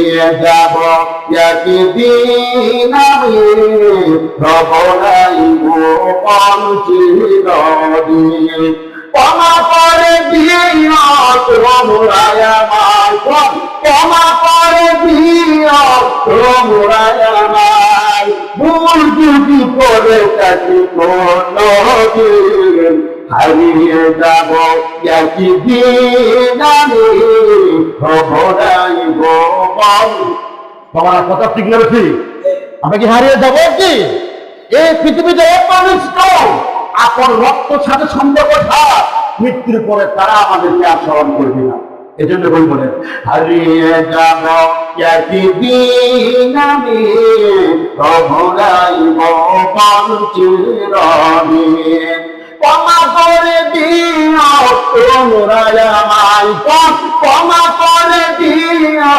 হারিয়ে যাব একদিন আমি, রব নাই গোপন চিরদিন। ক্ষমা করে দিও তোমরা আমায়, ক্ষমা করে দিও তোমরা আমায়, ভুল যদি করে থাকি কোনদিন, হারিয়ে যাব একদিন আমি, রব নাই গোপন। তোমার কথা ঠিক বলেছি? আমরা কি হারিয়ে যাবো কি? এই পৃথিবীতে এক মানুষ আপন রক্তের সাথে সম্পর্ক থাক, মৃত্যুর পরে তারা আমাদেরকে আর স্মরণ করবে না। এই জন্য বই বলেন, হারিয়ে যাব একদিন আমি, রব নাই গোপন চিরদিন। ক্ষমা করে দিও তোমরা আমায়, ক্ষমা করে দিও।